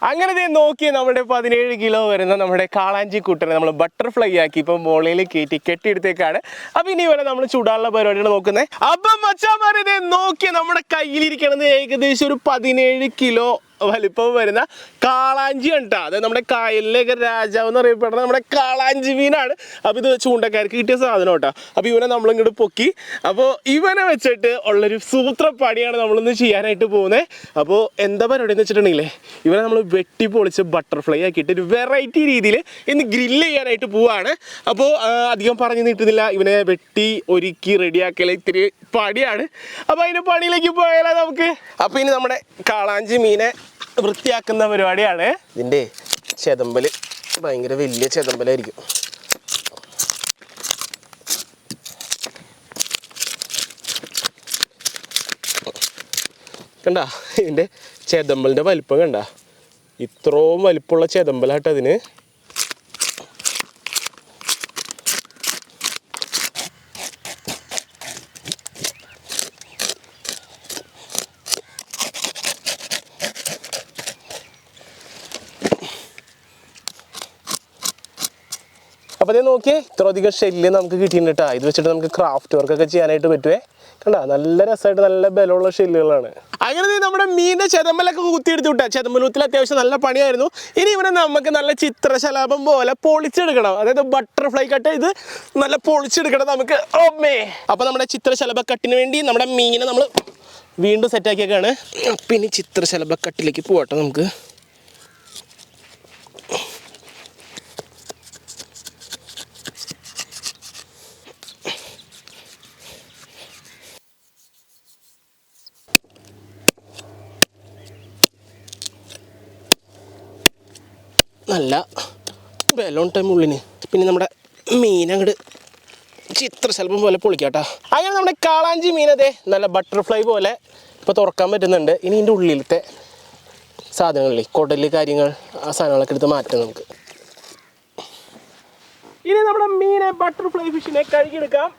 അങ്ങനെ ദേ നോക്കി നമ്മുടെ 17 കിലോ വരുന്ന നമ്മുടെ കാളാഞ്ചി കുട്ടനെ നമ്മൾ ബട്ടർഫ്ലൈ ആക്കി ഇപ്പം മോളയിൽ കയറ്റി കെട്ടിയെടുത്തേക്കാണ്. അപ്പൊ ഇനി വരെ നമ്മൾ ചൂടാനുള്ള പരിപാടികൾ നോക്കുന്നത്. അപ്പം മച്ചാമാരെ ദേ നോക്കി നമ്മുടെ കയ്യിലിരിക്കണത് ഏകദേശം ഒരു 17 കിലോ വലിപ്പം വരുന്ന കാളാഞ്ചി ഉണ്ടാ. അതായത് നമ്മുടെ കായലിലേക്ക് രാജാവ് എന്ന് അറിയപ്പെടുന്ന നമ്മുടെ കാളാഞ്ചി മീനാണ്. അപ്പോൾ ഇത് ചൂണ്ടക്കാർക്ക് കിട്ടിയ സാധനം കേട്ടോ. അപ്പോൾ ഇവനെ നമ്മളിങ്ങോട്ട് പൊക്കി. അപ്പോൾ ഇവനെ വെച്ചിട്ട് ഉള്ളൊരു സൂത്രപ്പണിയാണ് നമ്മളിന്ന് ചെയ്യാനായിട്ട് പോകുന്നത്. അപ്പോൾ എന്താ പരിപാടി എന്ന് വെച്ചിട്ടുണ്ടെങ്കിലേ, ഇവനെ നമ്മൾ വെട്ടി പൊളിച്ച് ബട്ടർഫ്ലൈ ആക്കിയിട്ട് ഒരു വെറൈറ്റി രീതിയിൽ ഇന്ന് ഗ്രില്ല് ചെയ്യാനായിട്ട് പോവാണ്. അപ്പോൾ അധികം പറഞ്ഞു നീട്ടുന്നില്ല, ഇവനെ വെട്ടി ഒരുക്കി റെഡിയാക്കൽ ഇത്തിരി പണിയാണ്. അപ്പോൾ അതിൻ്റെ പണിയിലേക്ക് പോയാലോ നമുക്ക്. അപ്പോൾ ഇനി നമ്മുടെ കാളാഞ്ചി മീനെ വൃത്തിയാക്കുന്ന പരിപാടിയാണ്. ഇതിൻ്റെ ചെതമ്പല് ഭയങ്കര വലിയ ചെതമ്പലായിരിക്കും. കണ്ട ഇതിൻ്റെ ചെതമ്പലിൻ്റെ വലിപ്പം കണ്ട, ഇത്രയും വലിപ്പമുള്ള ചെതമ്പലാട്ടോ അതിന്. അപ്പോൾ അതേ നോക്കിയേ, ഇത്ര അധികം ഷെല്ല് നമുക്ക് കിട്ടിയിട്ടുണ്ട് കേട്ടോ. ഇത് വെച്ചിട്ട് നമുക്ക് ക്രാഫ്റ്റ് വർക്കൊക്കെ ചെയ്യാനായിട്ട് പറ്റുമേ. കണ്ടാ നല്ല രസമായിട്ട് നല്ല ബലമുള്ള ഷെല്ലുകളാണ്. അങ്ങനെ നമ്മുടെ മീനിന്റെ ചെതമ്പലൊക്കെ കുത്തിയെടുത്ത് വിട്ടാ. ചെതമ്പലൂത്തിൽ അത്യാവശ്യം നല്ല പണിയായിരുന്നു. ഇനി ഇവരെ നമുക്ക് നല്ല ചിത്രശലഭം പോലെ പൊളിച്ചെടുക്കണം. അതായത് ബട്ടർഫ്ലൈ കട്ട് ഇത് നല്ല പൊളിച്ചെടുക്കണം നമുക്ക്. ഓമേ അപ്പോൾ നമ്മുടെ ചിത്രശലഭ കട്ടിന് വേണ്ടി നമ്മുടെ മീനിനെ നമ്മൾ വീണ്ടും സെറ്റാക്കിയേക്കാണ്. അപ്പം ഇനി ചിത്രശലഭ കട്ടിലേക്ക് പോകട്ടെ നമുക്ക്. നല്ല ബലം ടൈം ഉള്ളിന്. പിന്നെ നമ്മുടെ മീനങ്ങോട്ട് ചിത്രശലഭം പോലെ പൊളിക്കാട്ടോ. അങ്ങനെ നമ്മുടെ കാളാഞ്ചി മീനതെ നല്ല ബട്ടർഫ്ലൈ പോലെ ഇപ്പോൾ തുറക്കാൻ പറ്റുന്നുണ്ട്. ഇനി ഇതിൻ്റെ ഉള്ളിലത്തെ സാധനങ്ങളില്ലേ, കുടല് കാര്യങ്ങൾ, ആ സാധനങ്ങളൊക്കെ എടുത്ത് മാറ്റാം നമുക്ക്. ഇനി നമ്മുടെ മീനെ ബട്ടർഫ്ലൈ ഫിഷിനെ കഴുകിയെടുക്കാം.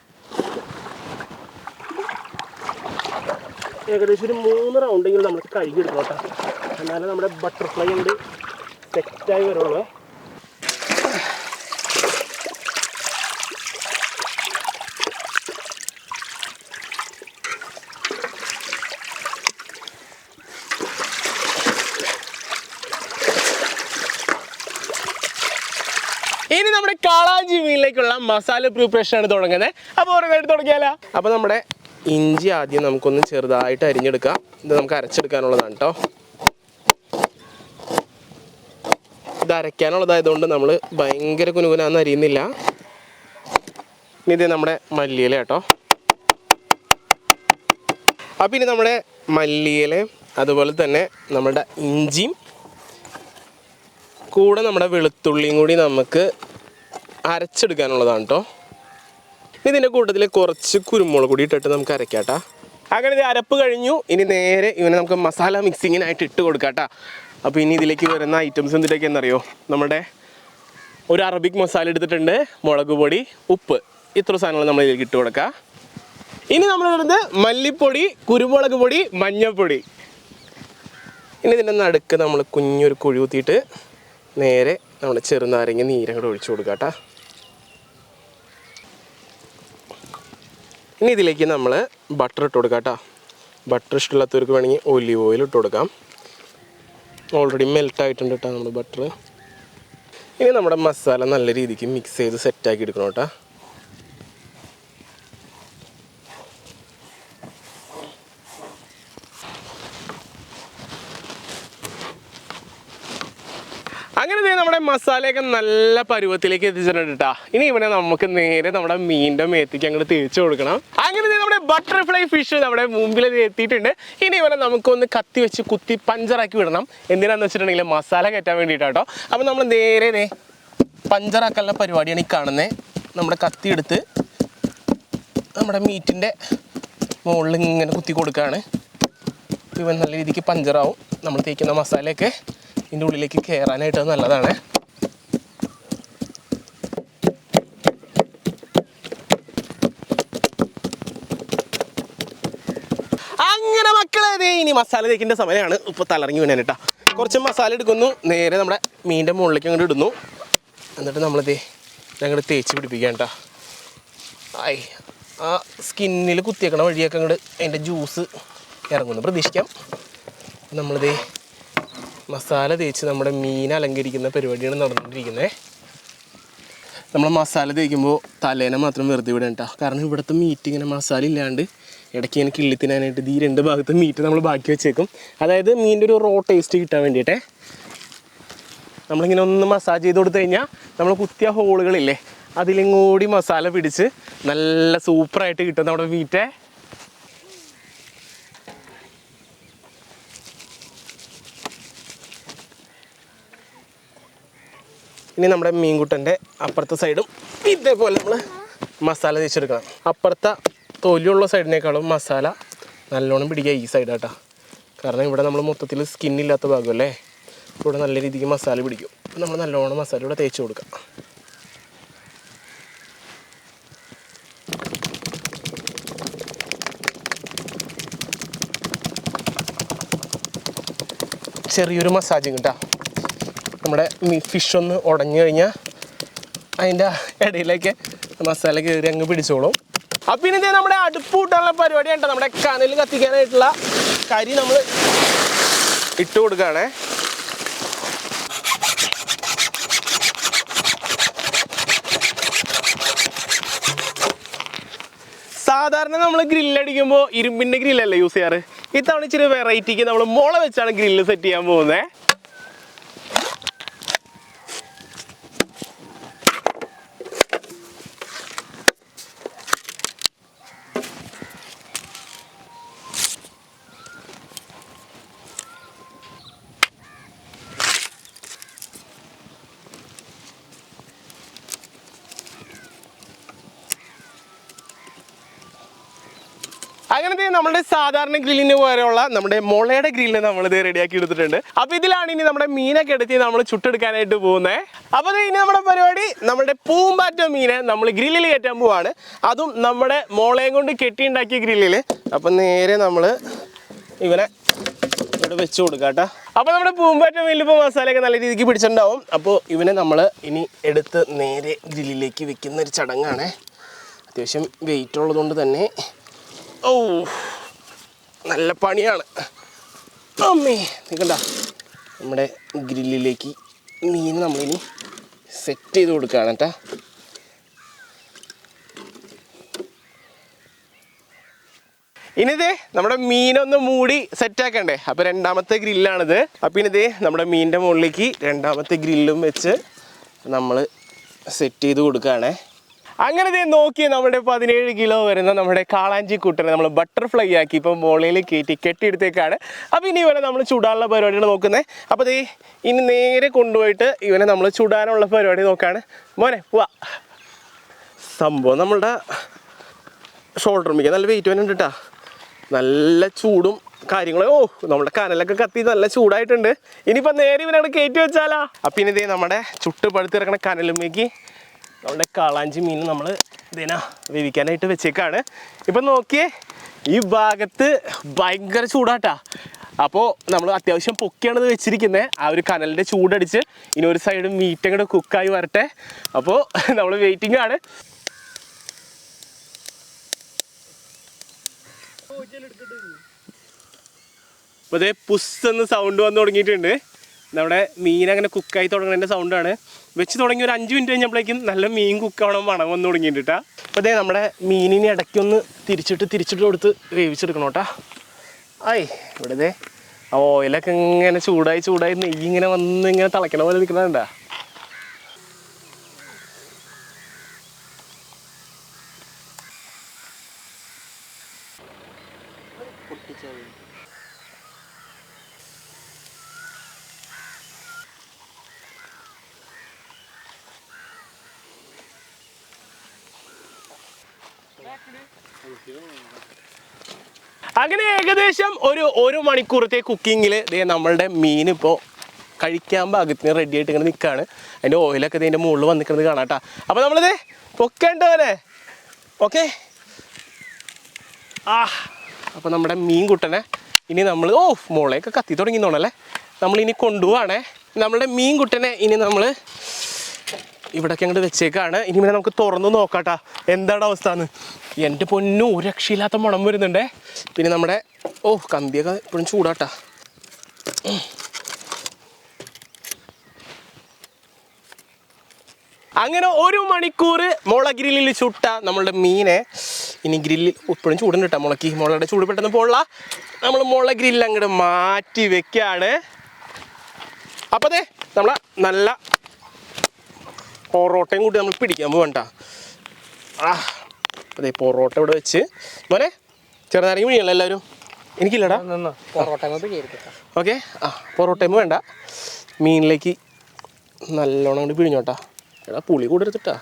ഏകദേശം ഒരു 3 റൗണ്ടെങ്കിലും നമ്മൾ കഴുകിയെടുക്കാം കേട്ടോ. എന്നാലും നമ്മുടെ ബട്ടർഫ്ലൈ കൊണ്ട് സെറ്റായി വരുള്ളൂ. ഇനി നമ്മുടെ കാളാഞ്ചി മീനിലേക്കുള്ള മസാല പ്രിപ്പറേഷനാണ് തുടങ്ങുന്നത്. അപ്പോൾ ഓരോന്നായിട്ട് തുടങ്ങിയാലോ. അപ്പോൾ നമ്മുടെ ഇഞ്ചി ആദ്യം നമുക്കൊന്ന് ചെറുതായിട്ട് അരിഞ്ഞെടുക്കാം. ഇത് നമുക്ക് അരച്ചെടുക്കാനുള്ളതാണ് കേട്ടോ. ഇത് അരയ്ക്കാനുള്ളതായതുകൊണ്ട് നമ്മൾ ഭയങ്കര കുനുകുനാന്ന് അരിയുന്നില്ല. ഇനി ഇത് നമ്മുടെ മല്ലിയില കേട്ടോ. അപ്പം ഇനി നമ്മുടെ മല്ലിയില അതുപോലെ തന്നെ നമ്മുടെ ഇഞ്ചിയും കൂടെ നമ്മുടെ വെളുത്തുള്ളിയും കൂടി നമുക്ക് അരച്ചെടുക്കാനുള്ളതാണ് കേട്ടോ. ഇതിൻ്റെ കൂട്ടത്തിൽ കുറച്ച് കുരുമുളക് കൂടി ഇട്ടിട്ട് നമുക്ക് അരയ്ക്കാട്ടോ. അങ്ങനെ ഇത് അരപ്പ് കഴിഞ്ഞു. ഇനി നേരെ ഇവനെ നമുക്ക് മസാല മിക്സിങ്ങിനായിട്ട് ഇട്ട് കൊടുക്കാട്ടോ. അപ്പോൾ ഇനി ഇതിലേക്ക് വരുന്ന ഐറ്റംസ് എന്തിട്ടൊക്കെയെന്നറിയോ, നമ്മുടെ ഒരു അറബിക് മസാല എടുത്തിട്ടുണ്ട്, മുളക് പൊടി, ഉപ്പ്, ഇത്ര സാധനങ്ങൾ നമ്മൾ ഇതിലേക്ക് ഇട്ട് കൊടുക്കാം. ഇനി നമ്മൾ വരുന്നത് മല്ലിപ്പൊടി, കുരുമുളക് പൊടി, മഞ്ഞൾപ്പൊടി. ഇനി ഇതിൻ്റെ നടുക്ക് നമ്മൾ കുഞ്ഞൊരു കുഴി കുത്തിയിട്ട് നേരെ നമ്മൾ ചെറുനാരങ്ങ നീരങ്ങോട്ട് ഒഴിച്ചു കൊടുക്കാം കേട്ടോ. ഇനി ഇതിലേക്ക് നമ്മൾ ബട്ടർ ഇട്ട് കൊടുക്കാം കേട്ടോ. ബട്ടർ ഇഷ്ടമില്ലാത്തവർക്ക് വേണമെങ്കിൽ ഒലിവ് ഓയിൽ ഇട്ട് കൊടുക്കാം. ഓൾറെഡി മെൽട്ടായിട്ടുണ്ട് കേട്ടോ നമ്മുടെ ബട്ടർ. ഇനി നമ്മുടെ മസാല നല്ല രീതിക്ക് മിക്സ് ചെയ്ത് സെറ്റാക്കി എടുക്കണം കേട്ടോ. അങ്ങനെ നമ്മുടെ മസാലയൊക്കെ നല്ല പരുവത്തിലേക്ക് എത്തിച്ചിട്ടുണ്ട് കേട്ടോ. ഇനി ഇവനെ നമുക്ക് നേരെ നമ്മുടെ മീനിൻ്റെ മേത്തേക്ക് അങ്ങോട്ട് തേച്ച് കൊടുക്കണം. അങ്ങനെ നമ്മുടെ ബട്ടർഫ്ലൈ ഫിഷ് നമ്മുടെ മുമ്പിൽ എത്തിയിട്ടുണ്ട്. ഇനി ഇവനെ നമുക്കൊന്ന് കത്തി വെച്ച് കുത്തി പഞ്ചറാക്കി വിടണം. എന്തിനാന്ന് വെച്ചിട്ടുണ്ടെങ്കിൽ മസാല കയറ്റാൻ വേണ്ടിയിട്ടാട്ടോ. അപ്പോൾ നമ്മൾ നേരെ പഞ്ചറാക്കാനുള്ള പരിപാടിയാണ് ഈ കാണുന്നത്. നമ്മുടെ കത്തി എടുത്ത് നമ്മുടെ മീറ്റിൻ്റെ മുകളിൽ ഇങ്ങനെ കുത്തി കൊടുക്കുകയാണ്. ഇവൻ നല്ല രീതിക്ക് പഞ്ചറാവും. നമ്മൾ തേക്കുന്ന മസാലയൊക്കെ ഇതിൻ്റെ ഉള്ളിലേക്ക് കയറാനായിട്ട് നല്ലതാണ്. അങ്ങനെ മക്കളെ ഇനി മസാല തേക്കിൻ്റെ സമയമാണ്. ഇപ്പോൾ തലറങ്ങി വീണാൻ കേട്ടോ. കുറച്ച് മസാല എടുക്കുന്നു, നേരെ നമ്മുടെ മീനിൻ്റെ മുകളിലേക്ക് അങ്ങോട്ട് ഇടുന്നു. എന്നിട്ട് നമ്മളിത് ഞങ്ങൾ തേച്ച് പിടിപ്പിക്കാം കേട്ടോ. ആയി ആ സ്കിന്നിൽ കുത്തിയേക്കണ വഴിയൊക്കെ അങ്ങോട്ട് അതിൻ്റെ ജ്യൂസ് ഇറങ്ങുന്നു പ്രതീക്ഷിക്കാം. നമ്മളിത് മസാല തേച്ച് നമ്മുടെ മീൻ അലങ്കരിക്കുന്ന പരിപാടിയാണ് നടന്നുകൊണ്ടിരിക്കുന്നത്. നമ്മൾ മസാല തേക്കുമ്പോൾ തലേനെ മാത്രം വെറുതെ വിടാൻ കേട്ടോ. കാരണം ഇവിടുത്തെ മീറ്റ് ഇങ്ങനെ മസാല ഇല്ലാണ്ട് ഇടയ്ക്ക് ഇങ്ങനെ കിള്ളി തിന്നാനായിട്ട് ഈ രണ്ട് ഭാഗത്ത് മീറ്റ് നമ്മൾ ബാക്കി വെച്ചേക്കും. അതായത് മീനിൻ്റെ ഒരു റോ ടേസ്റ്റ് കിട്ടാൻ വേണ്ടിയിട്ടേ. നമ്മളിങ്ങനെ ഒന്ന് മസാജ് ചെയ്ത് കൊടുത്തു കഴിഞ്ഞാൽ നമ്മൾ കുത്തിയ ഹോളുകളില്ലേ അതിലും കൂടി മസാല പിടിച്ച് നല്ല സൂപ്പറായിട്ട് കിട്ടും നമ്മുടെ മീറ്റ്. ഇനി നമ്മുടെ മീൻകുട്ടൻ്റെ അപ്പുറത്തെ സൈഡും ഇതേപോലെ നമ്മൾ മസാല തേച്ചെടുക്കണം. അപ്പുറത്തെ തൊലിയുള്ള സൈഡിനേക്കാളും മസാല നല്ലോണം പിടിക്കുക ഈ സൈഡാട്ടോ. കാരണം ഇവിടെ നമ്മൾ മൊത്തത്തിൽ സ്കിന്നില്ലാത്ത ഭാഗമല്ലേ, ഇവിടെ നല്ല രീതിക്ക് മസാല പിടിക്കും. അപ്പോൾ നമ്മൾ നല്ലോണം മസാല ഇവിടെ തേച്ച് കൊടുക്കാം. ചെറിയൊരു മസാജിങ് കേട്ടോ. നമ്മുടെ ഫിഷ് ഒന്ന് ഉടഞ്ഞു കഴിഞ്ഞാൽ അതിൻ്റെ ഇടയിലേക്ക് മസാല കയറി അങ്ങ് പിടിച്ചോളും. അപ്പം ഇനി ഇതേ നമ്മുടെ അടുപ്പ് കൂട്ടാനുള്ള പരിപാടിയാണ് കേട്ടോ. നമ്മുടെ കനൽ കത്തിക്കാനായിട്ടുള്ള കരി നമ്മൾ ഇട്ട് കൊടുക്കുകയാണേ. സാധാരണ നമ്മൾ ഗ്രില്ലടിക്കുമ്പോൾ ഇരുമ്പിൻ്റെ ഗ്രില്ലല്ലേ യൂസ് ചെയ്യാറ്. ഇത്തവണ ഇച്ചിരി വെറൈറ്റിക്ക് നമ്മൾ മുള വെച്ചാണ് ഗ്രില്ല് സെറ്റ് ചെയ്യാൻ പോകുന്നത്. അങ്ങനത്തെ നമ്മുടെ സാധാരണ ഗ്രില്ലിന് പോലെയുള്ള നമ്മുടെ മുളയുടെ ഗ്രില്ല് നമ്മളിത് റെഡിയാക്കി എടുത്തിട്ടുണ്ട്. അപ്പോൾ ഇതിലാണ് ഇനി നമ്മുടെ മീനൊക്കെ എടുത്ത് നമ്മൾ ചുട്ടെടുക്കാനായിട്ട് പോകുന്നത്. അപ്പോൾ ഇനി നമ്മുടെ പരിപാടി നമ്മുടെ പൂമ്പാറ്റ മീനെ നമ്മൾ ഗ്രില്ലിൽ കയറ്റാൻ പോവാണ്. അതും നമ്മുടെ മുളയും കൊണ്ട് കെട്ടിയുണ്ടാക്കിയ ഗ്രില്ലിൽ. അപ്പം നേരെ നമ്മൾ ഇവനെ ഇവിടെ വെച്ച് കൊടുക്കാം കേട്ടോ. അപ്പോൾ നമ്മുടെ പൂമ്പാറ്റ മീനിൽ ഇപ്പോൾ മസാലയൊക്കെ നല്ല രീതിക്ക് പിടിച്ചിട്ടുണ്ടാവും. അപ്പോൾ ഇവനെ നമ്മൾ ഇനി എടുത്ത് നേരെ ഗ്രില്ലിലേക്ക് വെക്കുന്ന ഒരു ചടങ്ങാണ്. അത്യാവശ്യം വെയിറ്റ് ഉള്ളതുകൊണ്ട് തന്നെ ഓ നല്ല പണിയാണ്. അമ്മേ നിൽക്കണ്ട. നമ്മുടെ ഗ്രില്ലിലേക്ക് മീൻ നമ്മളിനി സെറ്റ് ചെയ്ത് കൊടുക്കുകയാണ് കേട്ടോ. ഇനിതേ നമ്മുടെ മീനൊന്ന് മൂടി സെറ്റാക്കണ്ടേ. അപ്പോൾ രണ്ടാമത്തെ ഗ്രില്ലാണിത്. അപ്പോൾ ഇനിതേ നമ്മുടെ മീനിൻ്റെ മുകളിലേക്ക് രണ്ടാമത്തെ ഗ്രില്ലും വെച്ച് നമ്മൾ സെറ്റ് ചെയ്ത് കൊടുക്കുകയാണേ. അങ്ങനെ നോക്കി നമ്മുടെ 17 കിലോ വരുന്ന നമ്മുടെ കാളാഞ്ചി കുട്ടനെ നമ്മൾ ബട്ടർഫ്ലൈ ആക്കി ഇപ്പോൾ മുകളിൽ കയറ്റി കെട്ടിയെടുത്തേക്കാണ്. അപ്പോൾ ഇനി ഇവനെ നമ്മൾ ചുടാനുള്ള പരിപാടികൾ നോക്കുന്നത്. അപ്പോൾ ഇനി നേരെ കൊണ്ടുപോയിട്ട് ഇവനെ നമ്മൾ ചുടാനുള്ള പരിപാടി നോക്കുകയാണ്. മോനെ പോവാ. സംഭവം നമ്മളുടെ ഷോൾഡർ മിക്ക നല്ല വെയിറ്റ് വരുന്നുണ്ട് കേട്ടോ. നല്ല ചൂടും കാര്യങ്ങളും. നമ്മുടെ കനലൊക്കെ കത്തി നല്ല ചൂടായിട്ടുണ്ട്. ഇനിയിപ്പോൾ നേരെ ഇവനവിടെ കയറ്റി വെച്ചാലാ. അപ്പം ഇനി നമ്മുടെ ചുട്ട് പഴുത്തിറക്കണ കനലുമേക്ക് നമ്മുടെ കാളാഞ്ചി മീൻ നമ്മൾ ഇതിനെ വേവിക്കാനായിട്ട് വെച്ചേക്കാണ്. ഇപ്പം നോക്കിയേ, ഈ ഭാഗത്ത് ഭയങ്കര ചൂടാട്ടാ. അപ്പോൾ നമ്മൾ അത്യാവശ്യം പൊക്കിയാണ് ഇത് വെച്ചിരിക്കുന്നത്. ആ ഒരു കനലിൻ്റെ ചൂടടിച്ച് ഇനി ഒരു സൈഡ് മീറ്റ് അങ്ങോട്ട് കുക്കായി വരട്ടെ. അപ്പോൾ നമ്മൾ വെയിറ്റിംഗ് ആണ്. അപ്പോൾ അതേ പുസ്സെന്ന് സൗണ്ട് വന്ന് തുടങ്ങിയിട്ടുണ്ട്. നമ്മുടെ മീൻ അങ്ങനെ കുക്കായി തുടങ്ങുന്നതിൻ്റെ സൗണ്ടാണ്. വെച്ച് തുടങ്ങി ഒരു 5 മിനിറ്റ് കഴിഞ്ഞപ്പോഴേക്കും നല്ല മീൻ കുക്കാവണം മണം വന്ന് തുടങ്ങിയിട്ട് കേട്ടോ. അപ്പോൾ അതേ നമ്മുടെ മീനിനെ ഇടയ്ക്കൊന്ന് തിരിച്ചിട്ട് കൊടുത്ത് വേവിച്ചെടുക്കണം കേട്ടോ. ആയി ഇവിടെ ദേ ഓയിലൊക്കെ ഇങ്ങനെ ചൂടായി നെയ്യ് ഇങ്ങനെ വന്ന് ഇങ്ങനെ തിളയ്ക്കണ പോലെ നിൽക്കണുണ്ടാ. അങ്ങനെ ഏകദേശം ഒരു മണിക്കൂറത്തെ കുക്കിങ്ങിൽ നമ്മളുടെ മീൻ ഇപ്പോൾ കഴിക്കാൻ പാകത്തിന് റെഡി ആയിട്ട് ഇങ്ങനെ നിൽക്കുകയാണ്. അതിൻ്റെ ഓയിലൊക്കെ ഇതിൻ്റെ മുകളിൽ വന്ന് നിൽക്കുന്നത് കാണാം കേട്ടോ. അപ്പോൾ നമ്മളിത് പൊക്കേണ്ടവനെ ഓക്കെ. അപ്പോൾ നമ്മുടെ മീൻ കുട്ടനെ ഇനി നമ്മൾ മുളയൊക്കെ കത്തി തുടങ്ങിയെന്നോണല്ലേ. നമ്മളിനി കൊണ്ടുപോവാണേ. നമ്മളുടെ മീൻ കുട്ടനെ ഇനി നമ്മൾ ഇവിടൊക്കെ അങ്ങോട്ട് വെച്ചേക്കാണ്. ഇനി പിന്നെ നമുക്ക് തുറന്ന് നോക്കാട്ടാ എന്താണ് അവസ്ഥ എന്ന്. എൻ്റെ പൊന്നു ഒരു രക്ഷയില്ലാത്ത മണം വരുന്നുണ്ടേ. പിന്നെ നമ്മുടെ കമ്പിയൊക്കെ ഇപ്പോഴും ചൂടാട്ടാ. അങ്ങനെ 1 മണിക്കൂർ മുള ഗ്രില്ലിൽ ചുട്ട നമ്മളുടെ മീനെ ഇനി ഗ്രില്ലിൽ ഇപ്പോഴും ചൂടുണ്ട് കേട്ടോ. മുളയുടെ ചൂട് പെട്ടെന്ന് പോള. നമ്മൾ മുള ഗ്രില്ല് അങ്ങോട്ട് മാറ്റി വെക്കാണ്. അപ്പോൾ അതെ നമ്മൾ നല്ല പൊറോട്ടയും കൂടി നമ്മൾ പിടിക്കാൻ പോകണ്ട. അതെ പൊറോട്ട ഇവിടെ വെച്ച് മോനെ ചെറുനാരങ്ങ പിഴിയല്ലോ എല്ലാവരും. എനിക്കില്ലടാ ഓക്കെ. പൊറോട്ടയും വേണ്ട, മീനിലേക്ക് നല്ലോണം കൊണ്ട് പിഴിഞ്ഞോട്ടാ. എടാ പുളി കൂടെ എടുത്തിട്ടാ.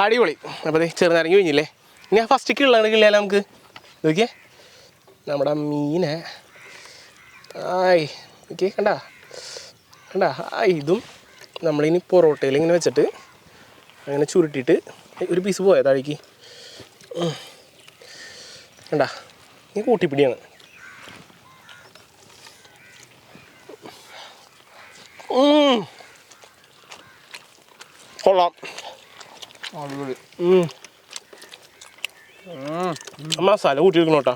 അടിപൊളി. അപ്പോൾ അതെ ചെറുനാരങ്ങ പിഴിഞ്ഞില്ലേ. ഇനി ആ ഫസ്റ്റിക്ക് ഉള്ളതാണ് കിളിയാലോ നമുക്ക്. നോക്കിയേ നമ്മുടെ മീനെ. ഓക്കെ കണ്ടാ. ഇതും നമ്മളിനി പൊറോട്ടയിൽ ഇങ്ങനെ വെച്ചിട്ട് അങ്ങനെ ചുരുട്ടിയിട്ട് ഒരു പീസ് പോയാൽ താഴേക്ക് കണ്ടാ. ഈ കൂട്ടിപ്പിടിയാണ്. കൊള്ളാം. മസാല കൂട്ടി എടുക്കണം കേട്ടോ.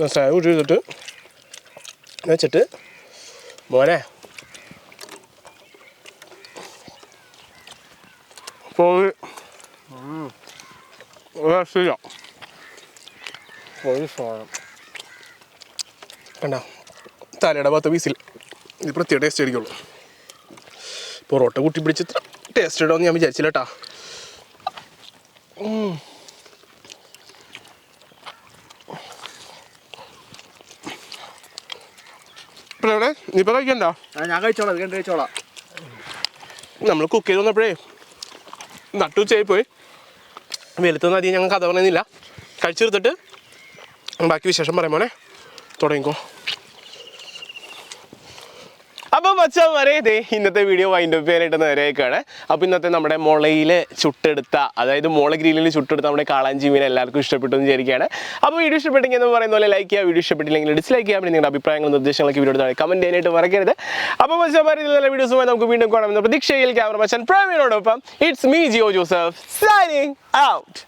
മസാല കൂട്ടി എടുത്തിട്ട് വെച്ചിട്ട് മോനെ പോയി കണ്ട തലയുടെ 10 പീസിൽ ഇത് പ്രത്യേക ടേസ്റ്റ് ആയിരിക്കുള്ളൂ. പൊറോട്ട കൂട്ടി പിടിച്ച് ഇത്ര ടേസ്റ്റ് ഇടാമെന്ന് ഞാൻ വിചാരിച്ചില്ല കേട്ടാ. ഇപ്പൊ കഴിക്കണ്ട, ഞാൻ കഴിച്ചോളാം. നമ്മൾ കുക്ക് ചെയ്ത് വന്നപ്പോഴേ നട്ടുച്ചയായി പോയി. വെളുത്തൊന്നും അധികം ഞങ്ങൾ കഥ പറയുന്നില്ല. കഴിച്ചെടുത്തിട്ട് ബാക്കി വിശേഷം പറയാം മോനെ. തുടങ്ങിക്കോ. അപ്പം മച്ചാന്മാരെ ഇതേ ഇന്നത്തെ വീഡിയോ വൈൻഡ് അപ്പ് ചെയ്യാനായിട്ട് നേരെയൊക്കെയാണ്. അപ്പോൾ ഇന്നത്തെ നമ്മുടെ മുളയിൽ ചുട്ടെടുത്ത, അതായത് മുള ഗ്രില്ലിൽ ചുട്ടെടുത്ത നമ്മുടെ കാളാഞ്ചി മീൻ എല്ലാവർക്കും ഇഷ്ടപ്പെട്ടു എന്ന് വിചാരിക്കുകയാണ്. അപ്പോൾ വീഡിയോ ഇഷ്ടപ്പെട്ടെങ്കിൽ എന്ന് പറയുന്ന പോലെ ലൈക്ക് ചെയ്യുക, വീഡിയോ ഇഷ്ടപ്പെട്ടില്ലെങ്കിൽ ഡിസ്ലൈക്ക് ചെയ്യാം. പിന്നെ നിങ്ങളുടെ അഭിപ്രായങ്ങളും നിർദ്ദേശങ്ങളൊക്കെ വീഡിയോ താഴെ കമൻറ്റ് ചെയ്യാനായിട്ട് മറക്കരുത്. അപ്പോൾ മച്ചാന്മാരെ നല്ല വീഡിയോസുമായി നമുക്ക് വീണ്ടും കാണാമെന്ന പ്രതീക്ഷയിൽ ക്യാമറ മച്ചാൻ പ്രവീണോടൊപ്പം it's me Jio Joseph signing out.